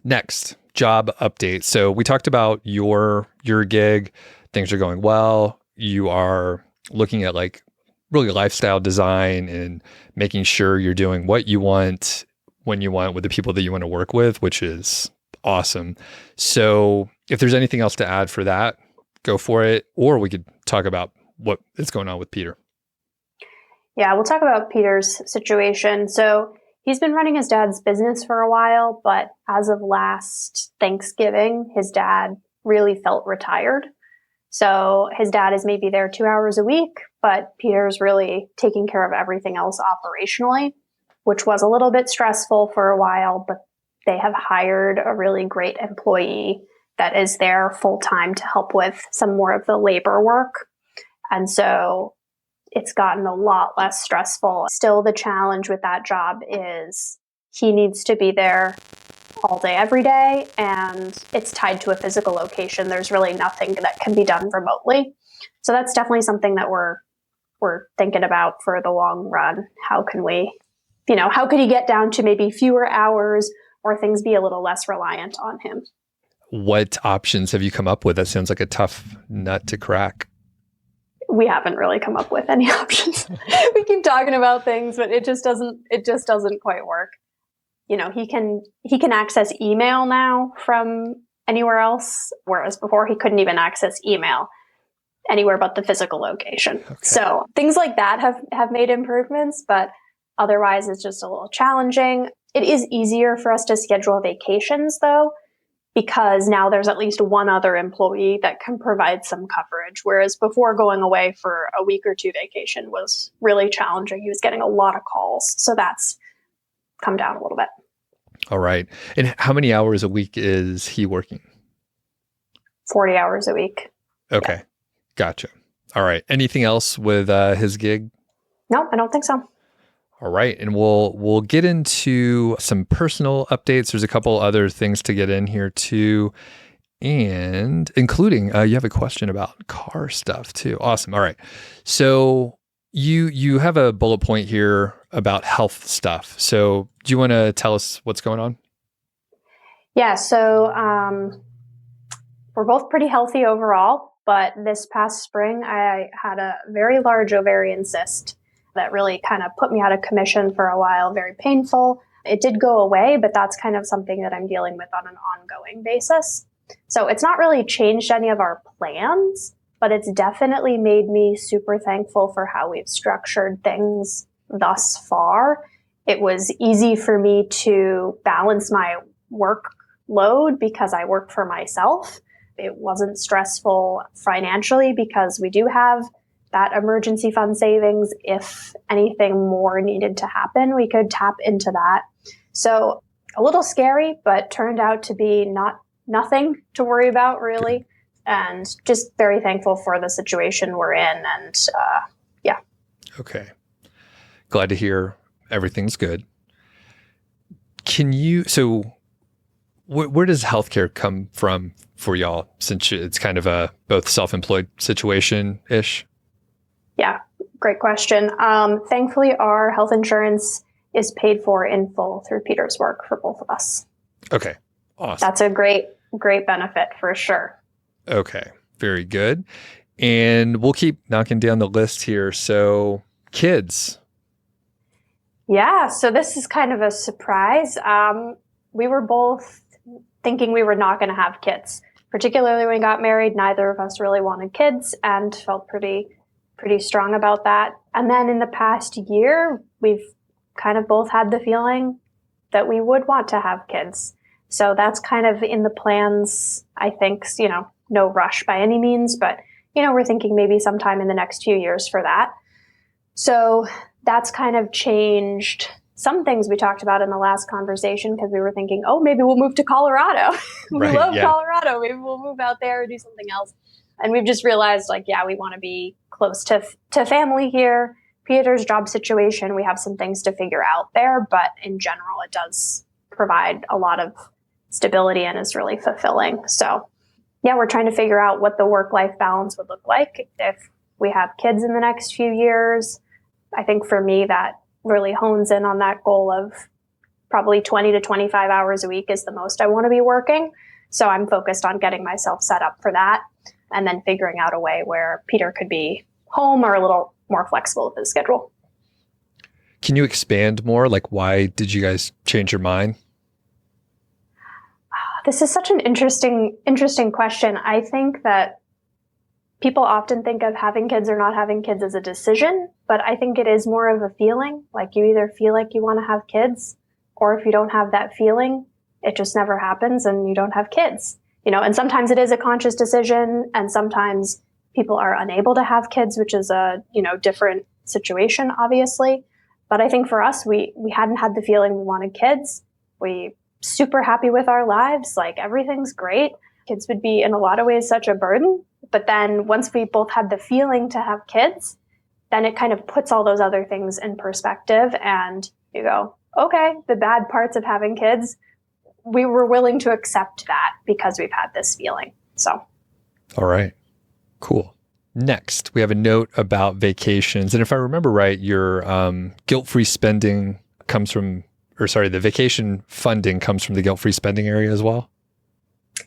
Next, job update. So we talked about your gig. Things are going well. You are looking at like really lifestyle design and making sure you're doing what you want, when you want, with the people that you want to work with, which is awesome. So if there's anything else to add for that, go for it. Or we could talk about what is going on with Peter. Yeah, we'll talk about Peter's situation. So he's been running his dad's business for a while, but as of last Thanksgiving, his dad really felt retired. So his dad is maybe there 2 hours a week, but Peter's really taking care of everything else operationally, which was a little bit stressful for a while, but they have hired a really great employee that is there full time to help with some more of the labor work. And so it's gotten a lot less stressful. Still, the challenge with that job is he needs to be there all day, every day, and it's tied to a physical location. There's really nothing that can be done remotely. So that's definitely something that we're thinking about for the long run. How can we, how could he get down to maybe fewer hours or things be a little less reliant on him? What options have you come up with? That sounds like a tough nut to crack. We haven't really come up with any options. We keep talking about things, but it just doesn't quite work. He can access email now from anywhere else, whereas before he couldn't even access email anywhere but the physical location. Okay. So things like that have made improvements, but otherwise it's just a little challenging. It is easier for us to schedule vacations though, because now there's at least one other employee that can provide some coverage. Whereas before, going away for a week or two vacation was really challenging. He was getting a lot of calls. So that's come down a little bit. All right. And how many hours a week is he working? 40 hours a week. Okay. Yeah. Gotcha. All right. Anything else with his gig? No, I don't think so. All right. And we'll get into some personal updates. There's a couple other things to get in here too. And including, you have a question about car stuff too. Awesome. All right. So you have a bullet point here about health stuff. So do you want to tell us what's going on? Yeah. So we're both pretty healthy overall, but this past spring, I had a very large ovarian cyst that really kind of put me out of commission for a while. Very painful. It did go away, but that's kind of something that I'm dealing with on an ongoing basis. So it's not really changed any of our plans, but it's definitely made me super thankful for how we've structured things thus far. It was easy for me to balance my workload because I work for myself. It wasn't stressful financially because we do have that emergency fund savings. If anything more needed to happen, we could tap into that. So a little scary, but turned out to be nothing to worry about really. And just very thankful for the situation we're in. And yeah. Okay. Glad to hear everything's good. Where does healthcare come from for y'all, since it's kind of a both self-employed situation-ish? Yeah, great question. Thankfully, our health insurance is paid for in full through Peter's work for both of us. Okay. Awesome. That's a great benefit for sure. Okay. Very good. And we'll keep knocking down the list here. So kids. Yeah. So this is kind of a surprise. We were both thinking we were not going to have kids, particularly when we got married. Neither of us really wanted kids and felt pretty strong about that. And then in the past year, we've kind of both had the feeling that we would want to have kids. So that's kind of in the plans, I think, no rush by any means, but, we're thinking maybe sometime in the next few years for that. So that's kind of changed some things we talked about in the last conversation, because we were thinking, oh, maybe we'll move to Colorado. We love Colorado. Maybe we'll move out there or do something else. And we've just realized, we want to be close to family here. Peter's job situation, we have some things to figure out there, but in general, it does provide a lot of stability and is really fulfilling. So, we're trying to figure out what the work-life balance would look like if we have kids in the next few years. I think for me, that really hones in on that goal of probably 20 to 25 hours a week is the most I want to be working. So I'm focused on getting myself set up for that and then figuring out a way where Peter could be home or a little more flexible with his schedule. Can you expand more? Like, why did you guys change your mind? This is such an interesting question. I think that people often think of having kids or not having kids as a decision, but I think it is more of a feeling. Like, you either feel like you want to have kids, or if you don't have that feeling, it just never happens and you don't have kids. And sometimes it is a conscious decision, and sometimes people are unable to have kids, which is a, different situation, obviously. But I think for us, we hadn't had the feeling we wanted kids. We super happy with our lives. Like, everything's great. Kids would be in a lot of ways such a burden. But then once we both had the feeling to have kids, then it kind of puts all those other things in perspective, and you go, okay, the bad parts of having kids, we were willing to accept that because we've had this feeling. So. All right, cool. Next, we have a note about vacations. And if I remember right, your guilt-free spending comes from, the vacation funding comes from the guilt-free spending area as well.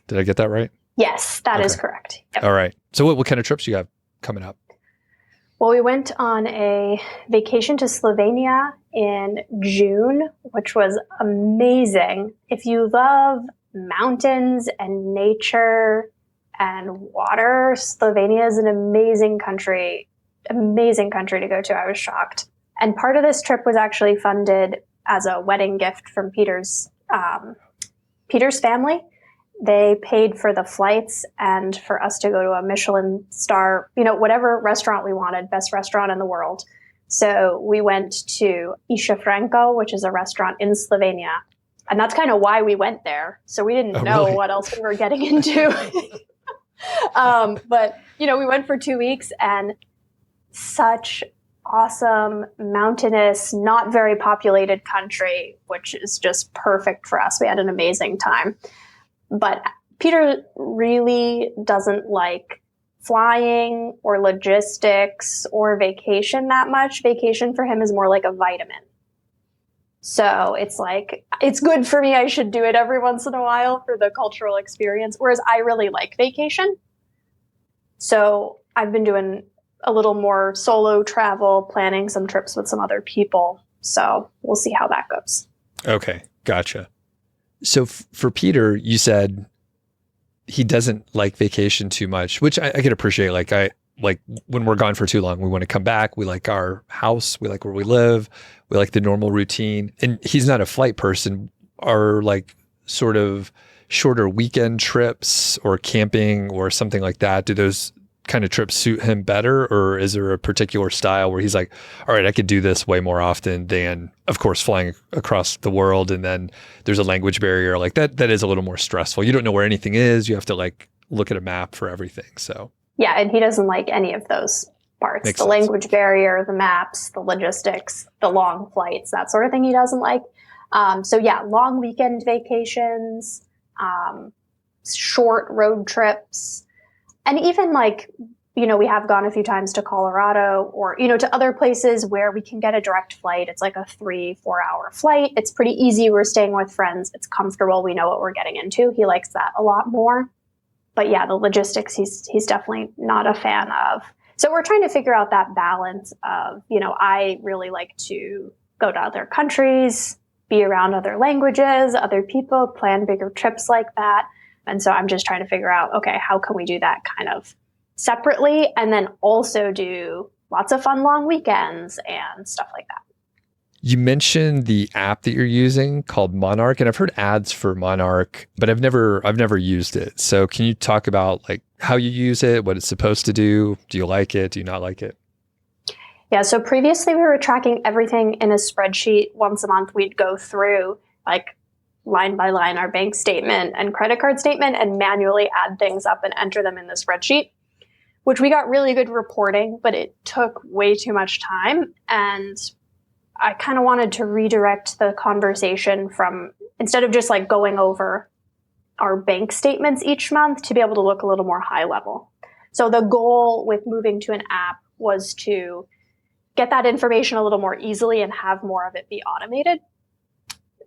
Did I get that right? Yes, that is correct. Yep. All right. So what kind of trips you have coming up? Well, we went on a vacation to Slovenia in June, which was amazing. If you love mountains and nature and water, Slovenia is an amazing country to go to. I was shocked. And part of this trip was actually funded as a wedding gift from Peter's family. They paid for the flights and for us to go to a Michelin star, whatever restaurant we wanted, best restaurant in the world. So we went to Isha Franco, which is a restaurant in Slovenia. And that's kind of why we went there. So we didn't know what else we were getting into. But, we went for 2 weeks, and such awesome, mountainous, not very populated country, which is just perfect for us. We had an amazing time. But Peter really doesn't like flying or logistics or vacation that much. Vacation for him is more like a vitamin. So it's like, it's good for me. I should do it every once in a while for the cultural experience. Whereas I really like vacation. So I've been doing a little more solo travel, planning some trips with some other people. So we'll see how that goes. Okay. Gotcha. So for Peter, you said he doesn't like vacation too much, which I could appreciate. Like when we're gone for too long, we want to come back. We like our house. We like where we live. We like the normal routine. And he's not a flight person. Are like sort of shorter weekend trips or camping or something like that, do those kind of trips suit him better? Or is there a particular style where he's like, all right, I could do this way more often than, of course, flying across the world. And then there's a language barrier like that. That is a little more stressful. You don't know where anything is. You have to like look at a map for everything. So yeah. And he doesn't like any of those parts. Makes the sense. Language barrier, the maps, the logistics, the long flights, that sort of thing he doesn't like. So yeah, long weekend vacations, short road trips, and even like We have gone a few times to Colorado or, to other places where we can get a direct flight. It's like a 3-4 hour flight. It's pretty easy. We're staying with friends. It's comfortable. We know what we're getting into. He likes that a lot more. But yeah, the logistics, he's definitely not a fan of. So we're trying to figure out that balance of, I really like to go to other countries, be around other languages, other people, plan bigger trips like that. And so I'm just trying to figure out, okay, how can we do that kind of separately and then also do lots of fun long weekends and stuff like that. You mentioned the app that you're using called Monarch, and I've heard ads for Monarch, but I've never used it. So can you talk about like how you use it, what it's supposed to do? Do you like it? Do you not like it? Yeah, so previously we were tracking everything in a spreadsheet. Once a month, we'd go through like line by line our bank statement and credit card statement and manually add things up and enter them in the spreadsheet, which we got really good reporting, but it took way too much time. And I kind of wanted to redirect the conversation from, instead of just like going over our bank statements each month, to be able to look a little more high level. So the goal with moving to an app was to get that information a little more easily and have more of it be automated.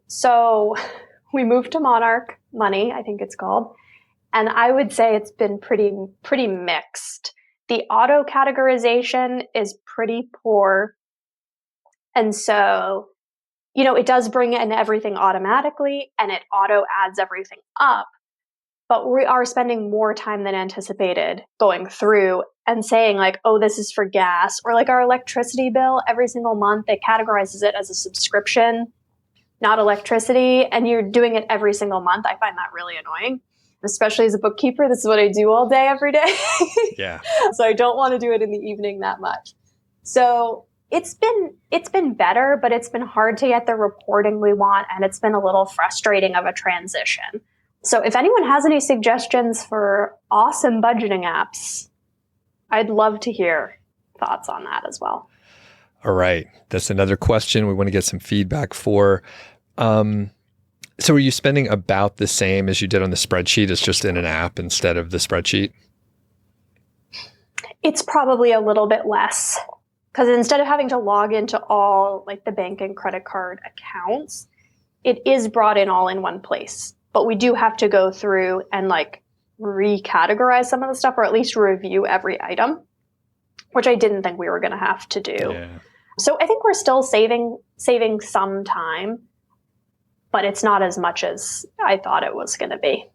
So we moved to Monarch Money, I think it's called. And I would say it's been pretty mixed. The auto categorization is pretty poor. And so, it does bring in everything automatically and it auto adds everything up. But we are spending more time than anticipated going through and saying like, oh, this is for gas, or like our electricity bill every single month, it categorizes it as a subscription, not electricity. And you're doing it every single month. I find that really annoying, especially as a bookkeeper. This is what I do all day, every day. Yeah. So I don't want to do it in the evening that much. So it's been better, but it's been hard to get the reporting we want. And it's been a little frustrating of a transition. So if anyone has any suggestions for awesome budgeting apps, I'd love to hear thoughts on that as well. All right. That's another question we want to get some feedback for. So are you spending about the same as you did on the spreadsheet? It's just in an app instead of the spreadsheet? It's probably a little bit less, because instead of having to log into all like the bank and credit card accounts, it is brought in all in one place. But we do have to go through and like recategorize some of the stuff, or at least review every item, which I didn't think we were going to have to do. Yeah. So I think we're still saving some time, but it's not as much as I thought it was going to be.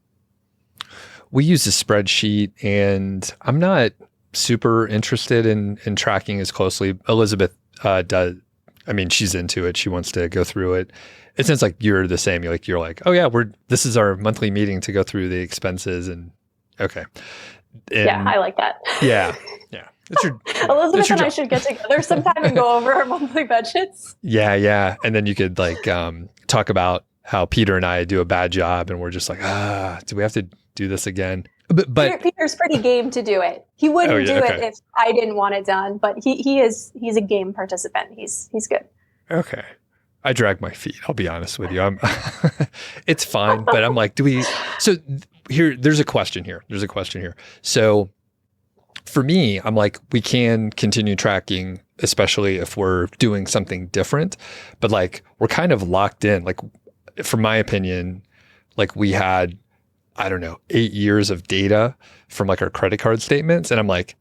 We use a spreadsheet, and I'm not super interested in tracking as closely. Elizabeth does. I mean, she's into it. She wants to go through it. It sounds like you're the same. You're like, oh yeah, this is our monthly meeting to go through the expenses, and okay. And yeah, I like that. Yeah. Elizabeth and I should get together sometime and go over our monthly budgets. Yeah. And then you could like talk about how Peter and I do a bad job, and we're just like, do we have to do this again? But Peter's pretty game to do it. He wouldn't do it if I didn't want it done, but he's a game participant. He's good. Okay. I drag my feet. I'll be honest with you. It's fine, but I'm like, there's a question here. So for me, I'm like, we can continue tracking, especially if we're doing something different, but like, we're kind of locked in. Like, from my opinion, like we had, I don't know, 8 years of data from like our credit card statements. And I'm like,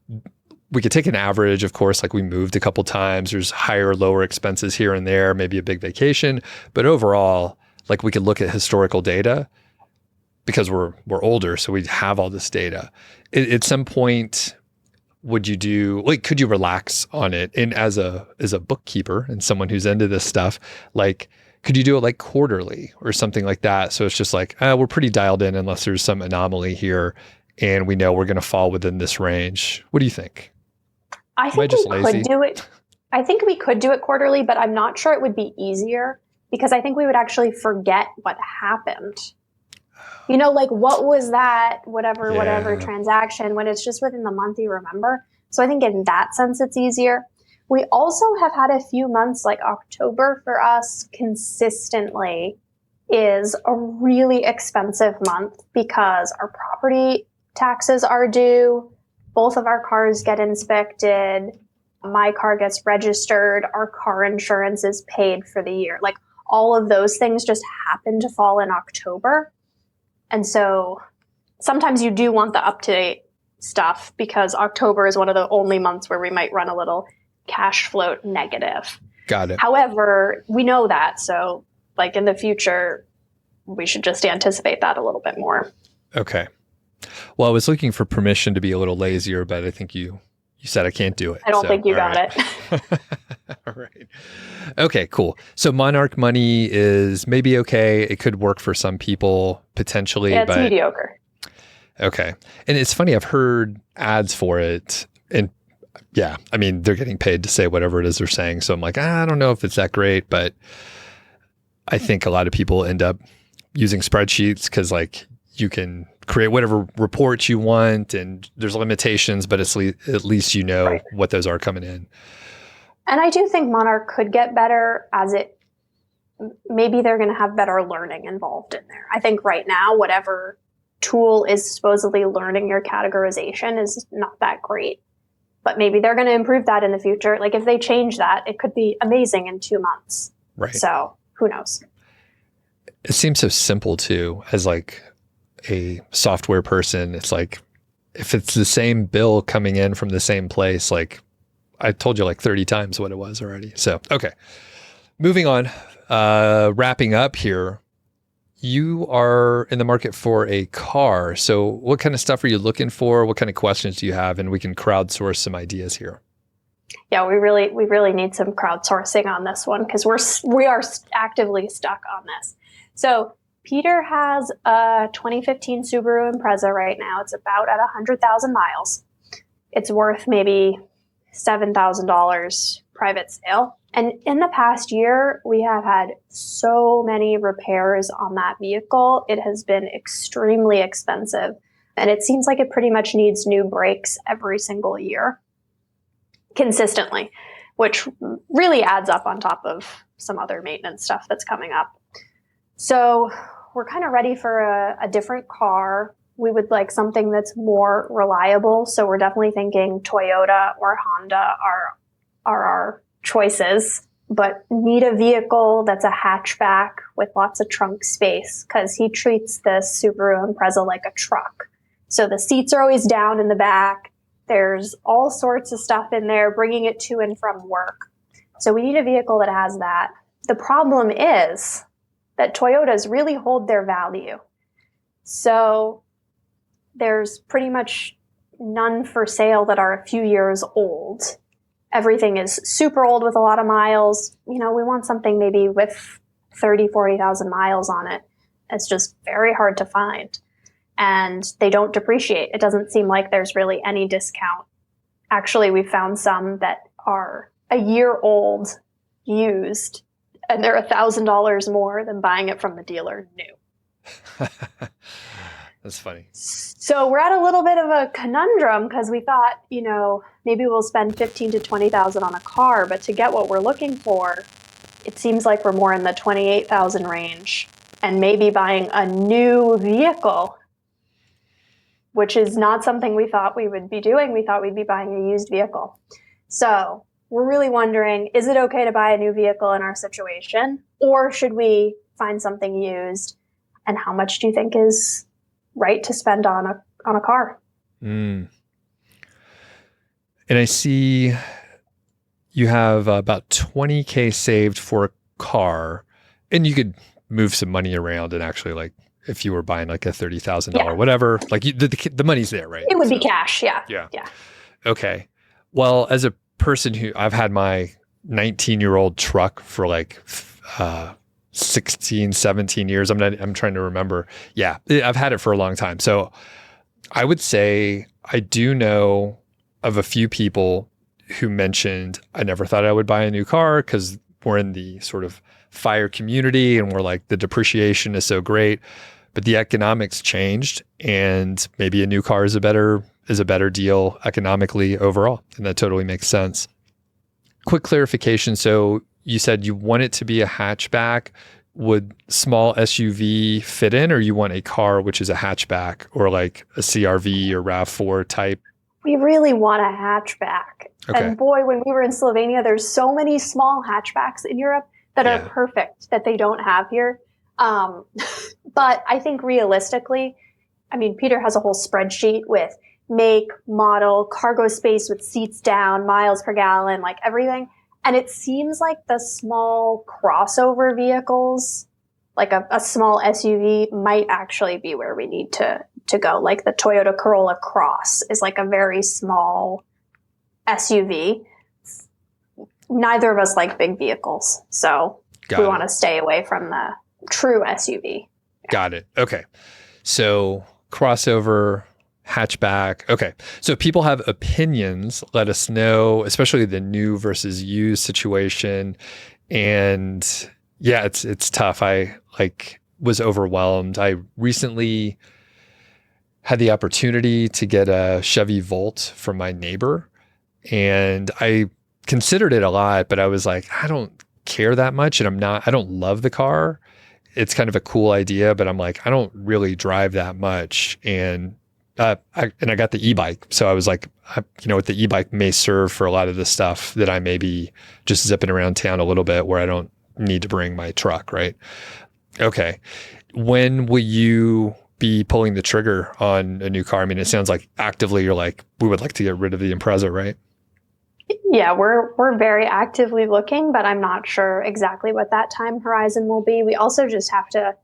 we could take an average, of course, like we moved a couple times, there's higher or lower expenses here and there, maybe a big vacation. But overall, like we could look at historical data because we're older. So we have all this data. At some point, could you relax on it? And as a bookkeeper and someone who's into this stuff, like, could you do it like quarterly or something like that? So it's just like, we're pretty dialed in unless there's some anomaly here and we know we're going to fall within this range. What do you think? I think we could do it. I think we could do it quarterly, but I'm not sure it would be easier because I think we would actually forget what happened. Like what was that, whatever transaction, when it's just within the month you remember. So I think in that sense, it's easier. We also have had a few months, like October for us consistently is a really expensive month because our property taxes are due. both of our cars get inspected. My car gets registered. Our car insurance is paid for the year. Like all of those things just happen to fall in October. And so sometimes you do want the up-to-date stuff because October is one of the only months where we might run a little cash flow negative. Got it. However, we know that. So like in the future, we should just anticipate that a little bit more. Okay. Well, I was looking for permission to be a little lazier, but I think you said I can't do it. I don't think you got it. All right. Okay, cool. So Monarch Money is maybe okay. It could work for some people potentially. Yeah, it's mediocre. Okay. And it's funny, I've heard ads for it. And yeah, I mean, they're getting paid to say whatever it is they're saying. So I'm like, I don't know if it's that great, but I think a lot of people end up using spreadsheets because like you can create whatever reports you want and there's limitations, but at least you know Right. what those are coming in. And I do think Monarch could get better maybe they're going to have better learning involved in there. I think right now, whatever tool is supposedly learning your categorization is not that great. But maybe they're going to improve that in the future. Like if they change that, it could be amazing in 2 months. Right. So who knows? It seems so simple too, as like a software person. It's like, if it's the same bill coming in from the same place, like I told you like 30 times what it was already. So, okay. Moving on, wrapping up here. You are in the market for a car. So what kind of stuff are you looking for? What kind of questions do you have? And we can crowdsource some ideas here. Yeah, we really need some crowdsourcing on this one because we are actively stuck on this. So Peter has a 2015 Subaru Impreza right now. It's about at 100,000 miles. It's worth maybe $7,000 private sale. And in the past year, we have had so many repairs on that vehicle. It has been extremely expensive. And it seems like it pretty much needs new brakes every single year consistently, which really adds up on top of some other maintenance stuff that's coming up. So we're kind of ready for a different car. We would like something that's more reliable. So we're definitely thinking Toyota or Honda are our choices, but need a vehicle that's a hatchback with lots of trunk space because he treats the Subaru Impreza like a truck. So the seats are always down in the back. There's all sorts of stuff in there, bringing it to and from work. So we need a vehicle that has that. The problem is that Toyotas really hold their value. So there's pretty much none for sale that are a few years old. Everything is super old with a lot of miles. You know, we want something maybe with 30, 40,000 miles on it. It's just very hard to find. And they don't depreciate. It doesn't seem like there's really any discount. Actually, we found some that are a year old, used, and they're $1,000 more than buying it from the dealer new. That's funny. So we're at a little bit of a conundrum because we thought, you know, maybe we'll spend $15,000 to $20,000 on a car, but to get what we're looking for, it seems like we're more in the $28,000 range, and maybe buying a new vehicle, which is not something we thought we would be doing. We thought we'd be buying a used vehicle. So we're really wondering, is it okay to buy a new vehicle in our situation, or should we find something used? And how much do you think is right to spend on a car? And I see you have about 20K saved for a car, and you could move some money around and actually, like, if you were buying like a $30,000 whatever, like the money's there, right? It would be cash. Yeah. Okay. Well, as a person I've had my 19-year-old truck for like 16, 17 years. I'm trying to remember. Yeah, I've had it for a long time. So I would say I do know of a few people who mentioned, I never thought I would buy a new car because we're in the sort of fire community and we're like, the depreciation is so great, but the economics changed and maybe a new car is a better deal economically overall. And that totally makes sense. Quick clarification. So you said you want it to be a hatchback. Would small SUV fit in, or you want a car which is a hatchback or like a CRV or RAV4 type we really want a hatchback. Okay. And boy, when we were in Slovenia, there's so many small hatchbacks in Europe that are perfect that they don't have here. But I think realistically, I mean, Peter has a whole spreadsheet with make, model, cargo space with seats down, miles per gallon, like everything. And it seems like the small crossover vehicles, like a small SUV, might actually be where we need to go. Like the Toyota Corolla Cross is like a very small SUV. Neither of us like big vehicles, so we want to stay away from the true SUV. Got it. Okay. So crossover, hatchback. Okay. So if people have opinions, let us know, especially the new versus used situation. And yeah, it's tough. I was overwhelmed. I recently had the opportunity to get a Chevy Volt from my neighbor, and I considered it a lot, but I was like, I don't care that much, and I don't love the car. It's kind of a cool idea, but I'm like, I don't really drive that much. And I got the e-bike. So I was like, what the e-bike may serve for a lot of the stuff that I may be just zipping around town a little bit where I don't need to bring my truck, right? Okay. When will you be pulling the trigger on a new car? I mean, it sounds like actively you're like, we would like to get rid of the Impreza, right? Yeah, we're very actively looking, but I'm not sure exactly what that time horizon will be. We also just have to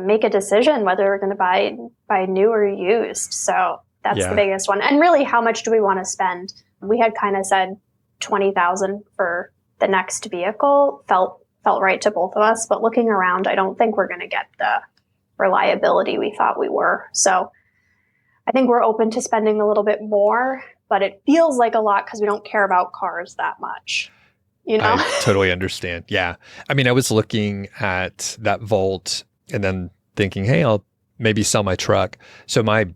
make a decision whether we're going to buy new or used. So that's the biggest one. And really, how much do we want to spend? We had kind of said $20,000 for the next vehicle. Felt right to both of us, but looking around, I don't think we're going to get the reliability we thought we were. So I think we're open to spending a little bit more, but it feels like a lot because we don't care about cars that much. I totally understand. Yeah. I mean, I was looking at that Volt and then thinking, hey, I'll maybe sell my truck. So my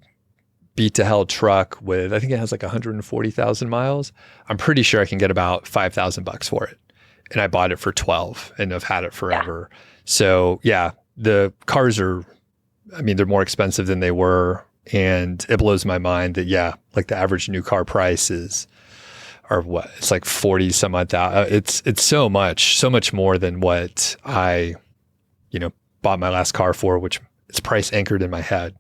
beat to hell truck with, I think it has like 140,000 miles. I'm pretty sure I can get about $5,000 for it. And I bought it for 12 and I've had it forever. Yeah. So yeah, the cars they're more expensive than they were. And it blows my mind that, like the average new car prices are what? It's like 40 some odd thousand. It's so much more than what I, bought my last car for, which is price anchored in my head.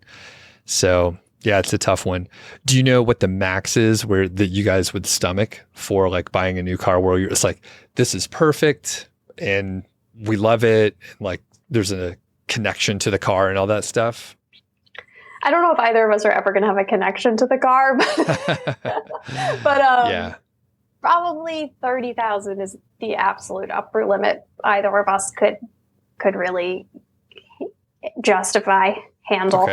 So yeah, it's a tough one. Do you know what the max is that you guys would stomach for like buying a new car where you're just like, this is perfect and we love it. And like there's a connection to the car and all that stuff? I don't know if either of us are ever going to have a connection to the car, but probably 30,000 is the absolute upper limit either of us could really handle.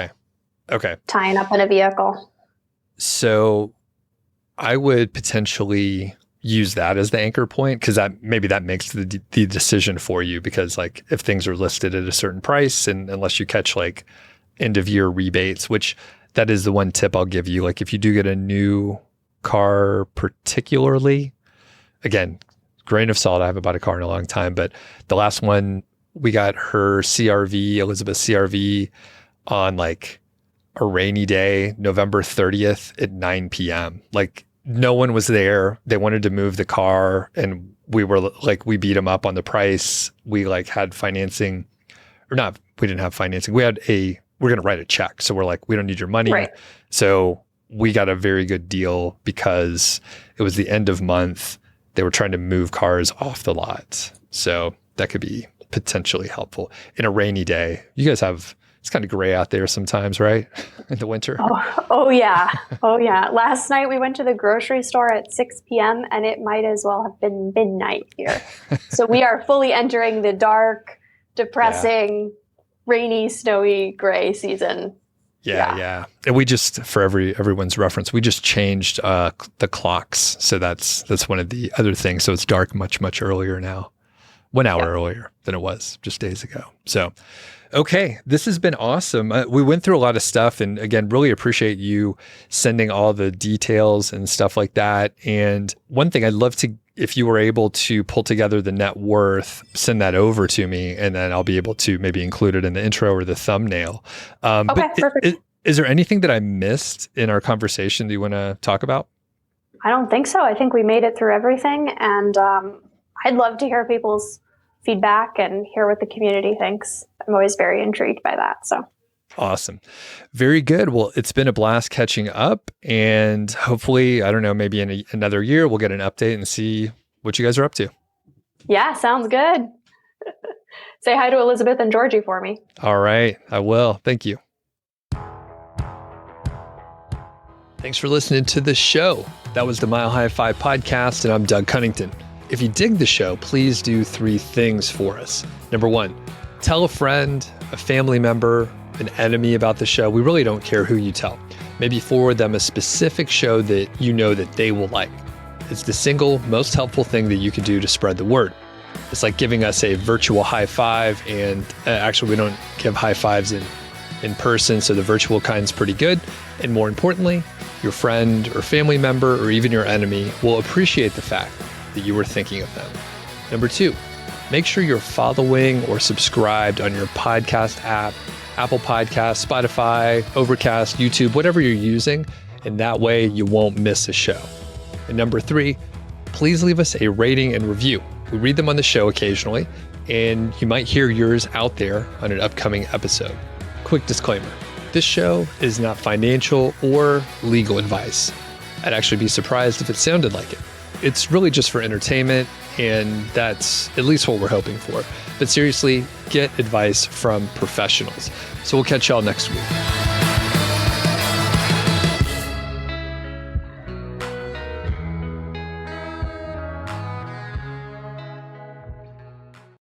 Okay. Tying up in a vehicle. So I would potentially use that as the anchor point because that makes the decision for you, because like if things are listed at a certain price and unless you catch like end of year rebates, which that is the one tip I'll give you. Like if you do get a new car, particularly, again, grain of salt, I haven't bought a car in a long time, but the last one we got her CRV, Elizabeth CRV, on like a rainy day, November 30th at 9 p.m. Like no one was there. They wanted to move the car and we were like, we beat them up on the price. We like had financing or not. We didn't have financing. We're going to write a check. So we're like, we don't need your money. Right. So we got a very good deal because it was the end of month. They were trying to move cars off the lot. So that could be potentially helpful in a rainy day. You guys it's kind of gray out there sometimes, right? In the winter. Oh yeah. Oh yeah. Last night we went to the grocery store at 6 p.m. and it might as well have been midnight here. So we are fully entering the dark, depressing, rainy, snowy, gray season. Yeah. And we just, for everyone's reference, we just changed the clocks. So that's one of the other things. So it's dark much, much earlier now. 1 hour earlier than it was just days ago. So, okay, this has been awesome. We went through a lot of stuff, and again, really appreciate you sending all the details and stuff like that. And one thing I'd love to, if you were able to pull together the net worth, send that over to me, and then I'll be able to maybe include it in the intro or the thumbnail. Okay, perfect. Is there anything that I missed in our conversation that you want to talk about? I don't think so. I think we made it through everything. And I'd love to hear people's feedback and hear what the community thinks. I'm always very intrigued by that. So awesome. Very good. Well, it's been a blast catching up. And hopefully, I don't know, maybe in another year, we'll get an update and see what you guys are up to. Yeah, sounds good. Say hi to Elizabeth and Georgie for me. All right. I will. Thank you. Thanks for listening to the show. That was the Mile High 5 podcast, and I'm Doug Cunnington. If you dig the show, please do 3 things for us. Number 1, tell a friend, a family member, an enemy about the show. We really don't care who you tell. Maybe forward them a specific show that you know that they will like. It's the single most helpful thing that you can do to spread the word. It's like giving us a virtual high five, and actually we don't give high fives in person, so the virtual kind's pretty good. And more importantly, your friend or family member or even your enemy will appreciate the fact that you were thinking of them. Number 2, make sure you're following or subscribed on your podcast app, Apple Podcasts, Spotify, Overcast, YouTube, whatever you're using, and that way you won't miss a show. And number 3, please leave us a rating and review. We read them on the show occasionally, and you might hear yours out there on an upcoming episode. Quick disclaimer. This show is not financial or legal advice. I'd actually be surprised if it sounded like it. It's really just for entertainment, and that's at least what we're hoping for. But seriously, get advice from professionals. So we'll catch y'all next week.